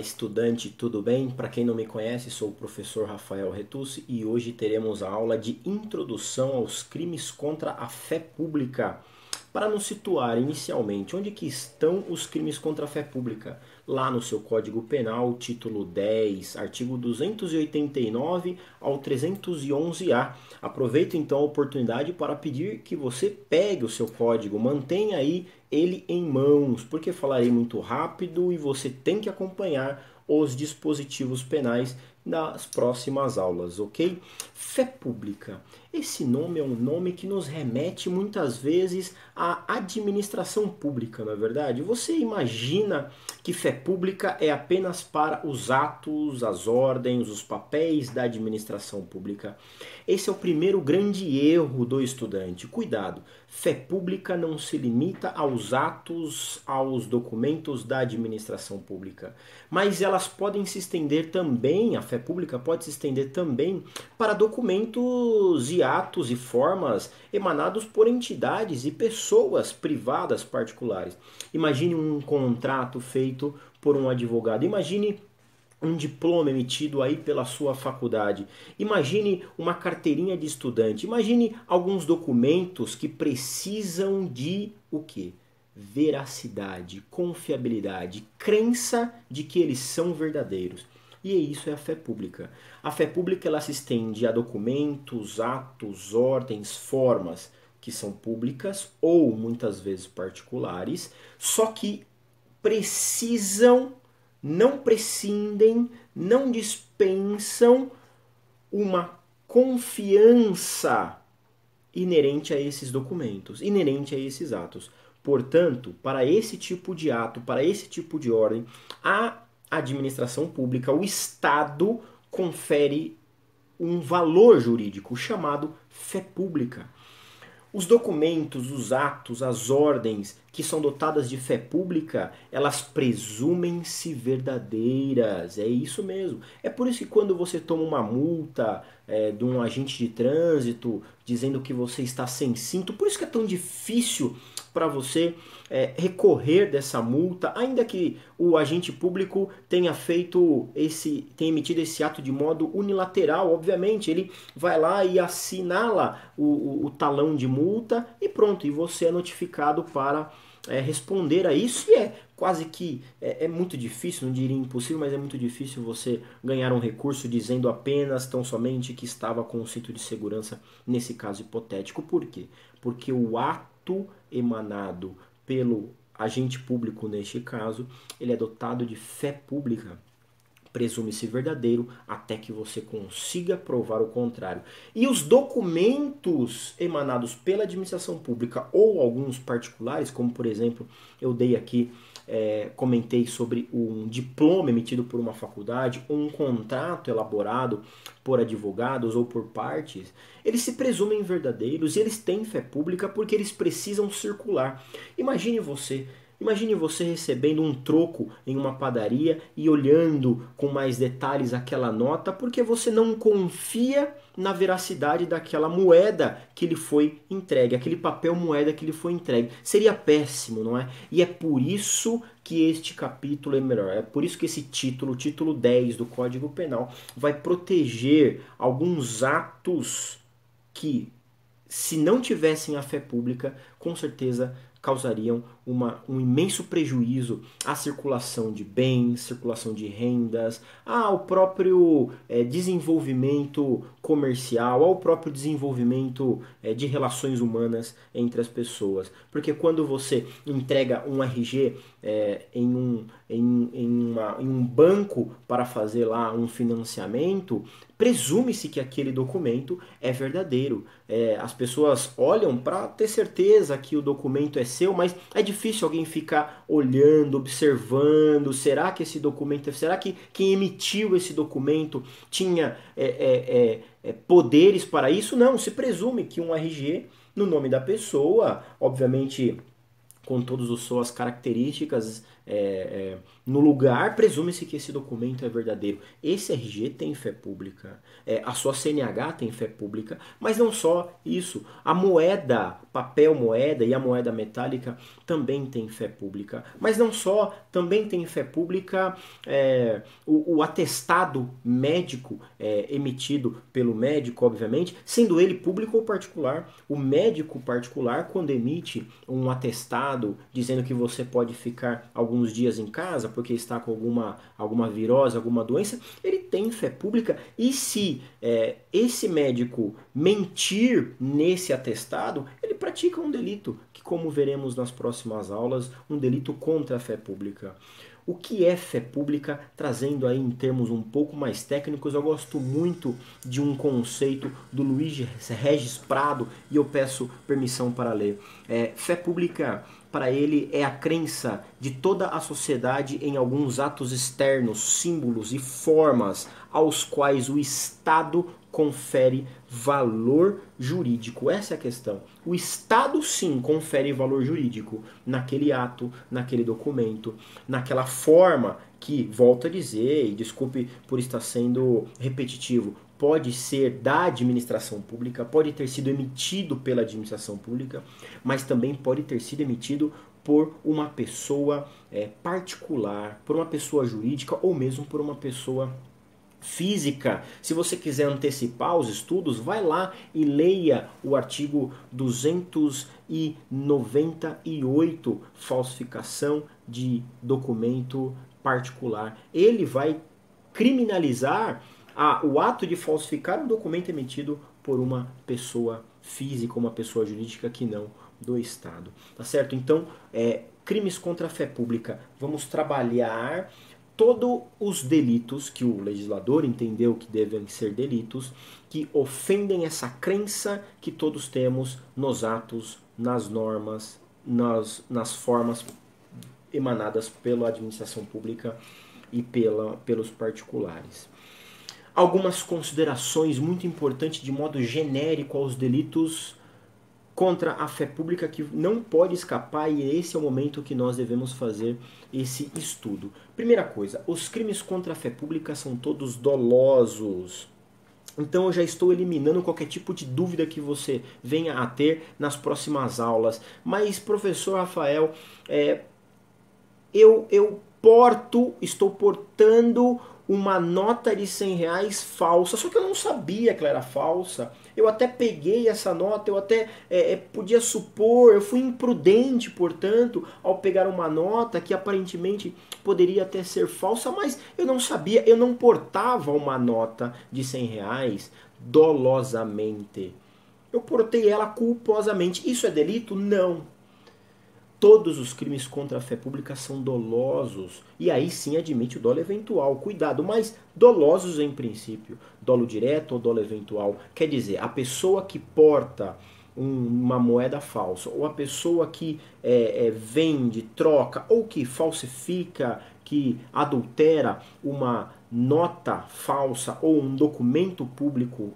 estudante, tudo bem? Para quem não me conhece, sou o professor Rafael Retucci e hoje teremos a aula de Introdução aos Crimes contra a Fé Pública. Para nos situar inicialmente, onde que estão os crimes contra a fé pública? Lá no seu Código Penal, título 10, artigo 289 ao 311-A. Aproveito então a oportunidade para pedir que você pegue o seu código, mantenha aí ele em mãos, porque falarei muito rápido e você tem que acompanhar os dispositivos penais nas próximas aulas, ok? Fé pública. Esse nome é um nome que nos remete muitas vezes à administração pública, não é verdade? Você imagina que fé pública é apenas para os atos, as ordens, os papéis da administração pública. Esse é o primeiro grande erro do estudante. Cuidado, fé pública não se limita aos atos, aos documentos da administração pública, mas elas podem se estender também, a fé pública pode se estender também para documentos e atos e formas emanados por entidades e pessoas privadas particulares. Imagine um contrato feito por um advogado, imagine um diploma emitido aí pela sua faculdade. Imagine uma carteirinha de estudante. Imagine alguns documentos que precisam de o quê? Veracidade, confiabilidade, crença de que eles são verdadeiros. E isso é a fé pública. A fé pública ela se estende a documentos, atos, ordens, formas que são públicas ou muitas vezes particulares, só que precisam, não prescindem, não dispensam uma confiança inerente a esses documentos, inerente a esses atos. Portanto, para esse tipo de ato, para esse tipo de ordem, a administração pública, o Estado, confere um valor jurídico chamado fé pública. Os documentos, os atos, as ordens que são dotadas de fé pública, elas presumem-se verdadeiras. É isso mesmo. É por isso que quando você toma uma multa de um agente de trânsito dizendo que você está sem cinto, por isso que é tão difícil para você recorrer dessa multa, ainda que o agente público tenha tenha emitido esse ato de modo unilateral, obviamente, ele vai lá e assinala o talão de multa e pronto, e você é notificado para responder a isso, e é quase que é muito difícil, não diria impossível, mas é muito difícil você ganhar um recurso dizendo apenas, tão somente, que estava com o cinto de segurança nesse caso hipotético. Por quê? Porque o ato emanado pelo agente público, neste caso, ele é dotado de fé pública. Presume-se verdadeiro até que você consiga provar o contrário. E os documentos emanados pela administração pública ou alguns particulares, como por exemplo, eu dei aqui, comentei sobre um diploma emitido por uma faculdade, ou um contrato elaborado por advogados ou por partes, eles se presumem verdadeiros e eles têm fé pública porque eles precisam circular. Imagine você recebendo um troco em uma padaria e olhando com mais detalhes aquela nota porque você não confia na veracidade daquela moeda que lhe foi entregue, aquele papel moeda que lhe foi entregue. Seria péssimo, não é? E é por isso que este capítulo é melhor. É por isso que esse título, o título 10 do Código Penal, vai proteger alguns atos que, se não tivessem a fé pública, com certeza causariam um imenso prejuízo à circulação de bens, circulação de rendas, ao próprio desenvolvimento comercial, ao próprio desenvolvimento de relações humanas entre as pessoas. Porque quando você entrega um RG em um banco para fazer lá um financiamento, presume-se que aquele documento é verdadeiro. As pessoas olham para ter certeza que o documento é seu, mas é difícil alguém ficar olhando, observando, será que esse documento, será que quem emitiu esse documento tinha poderes para isso? Não, se presume que um RG no nome da pessoa, obviamente com todas as suas características no lugar, presume-se que esse documento é verdadeiro. Esse RG tem fé pública, a sua CNH tem fé pública, mas não só isso. A moeda, papel moeda e a moeda metálica também tem fé pública. Mas não só, também tem fé pública o atestado médico emitido pelo médico, obviamente, sendo ele público ou particular. O médico particular, quando emite um atestado dizendo que você pode ficar alguns dias em casa porque está com alguma virose, alguma doença, ele tem fé pública. E se esse médico mentir nesse atestado, ele pratica um delito, que, como veremos nas próximas aulas, um delito contra a fé pública. O que é fé pública? Trazendo aí em termos um pouco mais técnicos, eu gosto muito de um conceito do Luiz Regis Prado e eu peço permissão para ler. Fé pública, para ele, é a crença de toda a sociedade em alguns atos externos, símbolos e formas aos quais o Estado confere valor jurídico. Essa é a questão. O Estado, sim, confere valor jurídico naquele ato, naquele documento, naquela forma que, volto a dizer, e desculpe por estar sendo repetitivo, pode ser da administração pública, pode ter sido emitido pela administração pública, mas também pode ter sido emitido por uma pessoa particular, por uma pessoa jurídica ou mesmo por uma pessoa física. Se você quiser antecipar os estudos, vai lá e leia o artigo 298, falsificação de documento particular. Ele vai criminalizar o ato de falsificar um documento emitido por uma pessoa física, uma pessoa jurídica que não do Estado. Tá certo? Então, crimes contra a fé pública. Vamos trabalhar todos os delitos que o legislador entendeu que devem ser delitos, que ofendem essa crença que todos temos nos atos, nas normas, nas formas emanadas pela administração pública e pelos particulares. Algumas considerações muito importantes de modo genérico aos delitos contra a fé pública que não pode escapar, e esse é o momento que nós devemos fazer esse estudo. Primeira coisa, os crimes contra a fé pública são todos dolosos. Então eu já estou eliminando qualquer tipo de dúvida que você venha a ter nas próximas aulas. Mas, professor Rafael, estou portando uma nota de R$ 100 falsa, só que eu não sabia que ela era falsa. Eu até peguei essa nota, eu até podia supor, eu fui imprudente, portanto, ao pegar uma nota que aparentemente poderia até ser falsa, mas eu não sabia, eu não portava uma nota de R$ 100 dolosamente. Eu portei ela culposamente. Isso é delito? Não. Todos os crimes contra a fé pública são dolosos. E aí sim admite o dolo eventual. Cuidado, mas dolosos em princípio. Dolo direto ou dolo eventual. Quer dizer, a pessoa que porta uma moeda falsa, ou a pessoa que vende, troca, ou que falsifica, que adultera uma nota falsa ou um documento público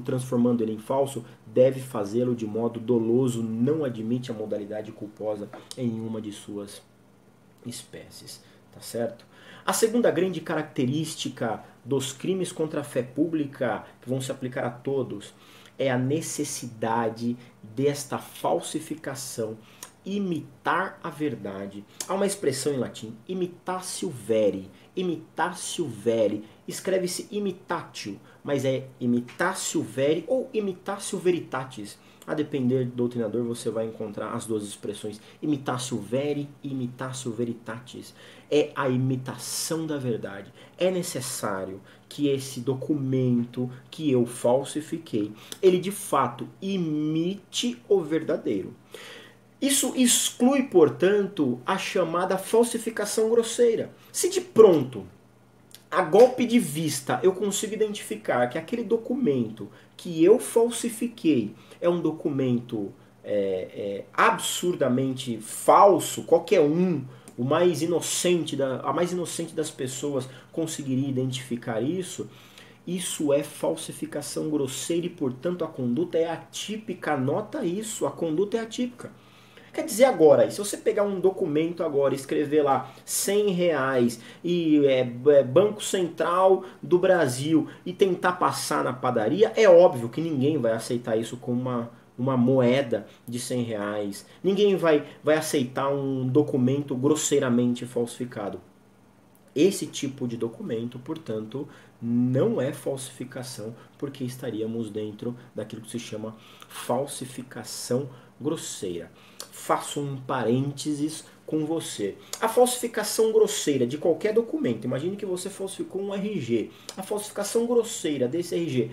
transformando ele em falso, deve fazê-lo de modo doloso, não admite a modalidade culposa em uma de suas espécies, tá certo? A segunda grande característica dos crimes contra a fé pública, que vão se aplicar a todos, é a necessidade desta falsificação imitar a verdade. Há uma expressão em latim, imitatio veri. Imitatio veri. Escreve-se imitatio, mas é imitatio veri ou imitatio veritatis. A depender do doutrinador, você vai encontrar as duas expressões, imitatio veri e imitatio veritatis. É a imitação da verdade. É necessário que esse documento que eu falsifiquei, ele de fato imite o verdadeiro. Isso exclui, portanto, a chamada falsificação grosseira. Se de pronto, a golpe de vista, eu consigo identificar que aquele documento que eu falsifiquei é um documento absurdamente falso, qualquer um, a mais inocente das pessoas conseguiria identificar isso, isso é falsificação grosseira e, portanto, a conduta é atípica. Anota isso, a conduta é atípica. Quer dizer agora, se você pegar um documento agora, escrever lá R$ 100 e Banco Central do Brasil e tentar passar na padaria, é óbvio que ninguém vai aceitar isso como uma moeda de R$ 100. Ninguém vai aceitar um documento grosseiramente falsificado. Esse tipo de documento, portanto, não é falsificação, porque estaríamos dentro daquilo que se chama falsificação grosseira. Faço um parênteses com você. A falsificação grosseira de qualquer documento, imagine que você falsificou um RG. A falsificação grosseira desse RG,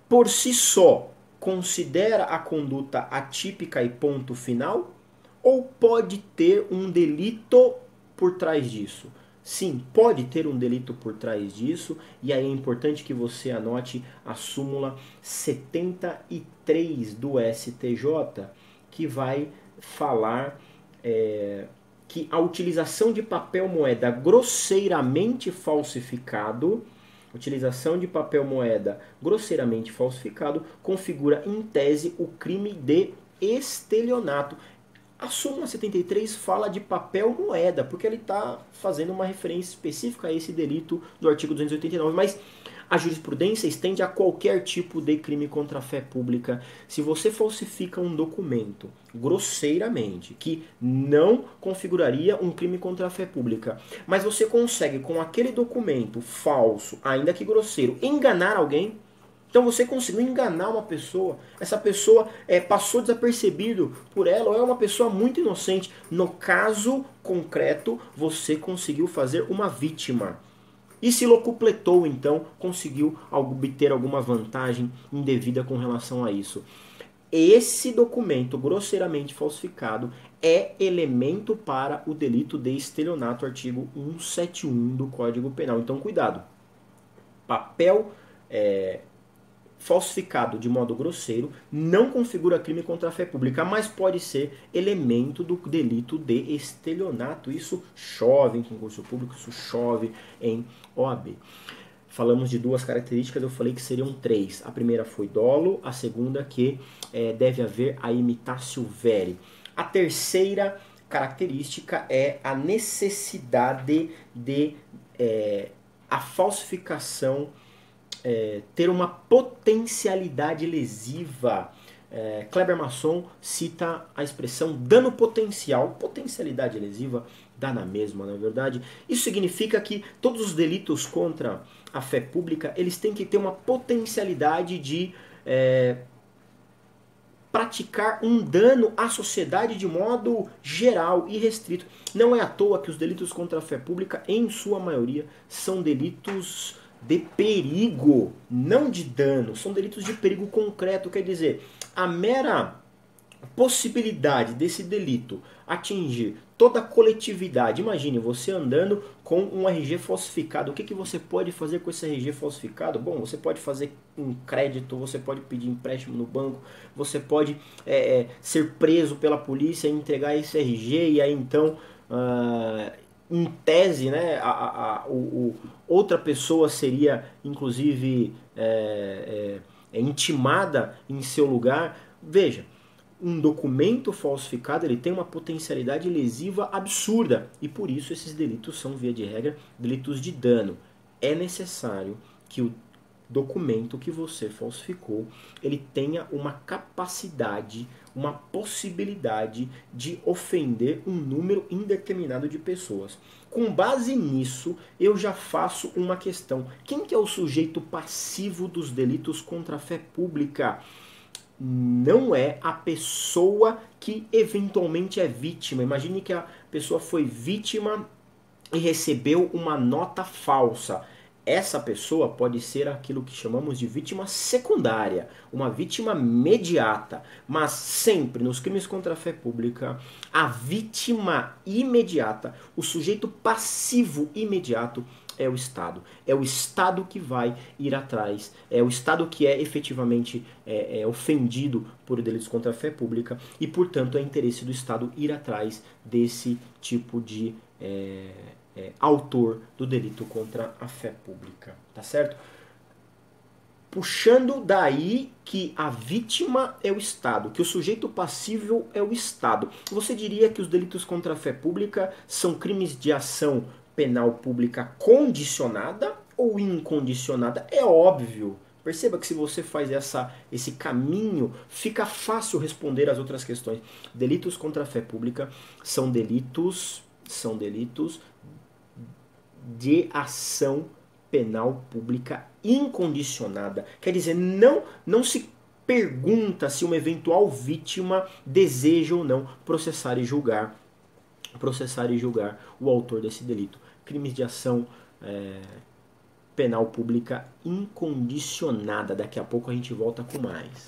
por si só, considera a conduta atípica e ponto final? Ou pode ter um delito por trás disso? Sim, pode ter um delito por trás disso, e aí é importante que você anote a súmula 73 do STJ, que vai falar que a utilização de papel moeda grosseiramente falsificado, configura em tese o crime de estelionato. A súmula 73 fala de papel moeda, porque ele está fazendo uma referência específica a esse delito do artigo 289, mas a jurisprudência estende a qualquer tipo de crime contra a fé pública. Se você falsifica um documento grosseiramente, que não configuraria um crime contra a fé pública, mas você consegue com aquele documento falso, ainda que grosseiro, enganar alguém, então você conseguiu enganar uma pessoa, essa pessoa passou desapercebido por ela, ou é uma pessoa muito inocente. No caso concreto, você conseguiu fazer uma vítima. E se locupletou, então, conseguiu obter alguma vantagem indevida com relação a isso. Esse documento grosseiramente falsificado é elemento para o delito de estelionato, artigo 171 do Código Penal. Então, cuidado. Papel falsificado de modo grosseiro não configura crime contra a fé pública, mas pode ser elemento do delito de estelionato. Isso chove em concurso público, isso chove em OAB. Falamos de duas características, eu falei que seriam três. A primeira foi dolo, a segunda que deve haver a imitatio veri. A terceira característica é a necessidade de a falsificação ter uma potencialidade lesiva. Kleber Masson cita a expressão dano potencial. Potencialidade lesiva dá na mesma, não é verdade? Isso significa que todos os delitos contra a fé pública, eles têm que ter uma potencialidade de praticar um dano à sociedade de modo geral e restrito. Não é à toa que os delitos contra a fé pública, em sua maioria, são delitos de perigo, não de dano. São delitos de perigo concreto, quer dizer, a mera possibilidade desse delito atingir toda a coletividade. Imagine você andando com um RG falsificado. O que você pode fazer com esse RG falsificado? Bom, você pode fazer um crédito, você pode pedir empréstimo no banco, você pode ser preso pela polícia e entregar esse RG, e aí então em tese, né, outra pessoa seria, inclusive, intimada em seu lugar. Veja, um documento falsificado ele tem uma potencialidade lesiva absurda, e por isso esses delitos são, via de regra, delitos de dano. É necessário que o documento que você falsificou ele tenha uma capacidade, uma possibilidade de ofender um número indeterminado de pessoas. Com base nisso, eu já faço uma questão. Quem que é o sujeito passivo dos delitos contra a fé pública? Não é a pessoa que eventualmente é vítima. Imagine que a pessoa foi vítima e recebeu uma nota falsa. Essa pessoa pode ser aquilo que chamamos de vítima secundária, uma vítima imediata, mas sempre nos crimes contra a fé pública, a vítima imediata, o sujeito passivo imediato é o Estado. É o Estado que vai ir atrás, é o Estado que é efetivamente ofendido por delitos contra a fé pública, e portanto é interesse do Estado ir atrás desse tipo de autor do delito contra a fé pública, tá certo? puxando daí que a vítima é o Estado, que o sujeito passível é o Estado. Você diria que os delitos contra a fé pública são crimes de ação penal pública condicionada ou incondicionada? É óbvio. Perceba que se você faz esse caminho, fica fácil responder as outras questões. Delitos contra a fé pública são delitos de ação penal pública incondicionada. Quer dizer, não se pergunta se uma eventual vítima deseja ou não processar e julgar o autor desse delito. Crimes de ação penal pública incondicionada. Daqui a pouco a gente volta com mais.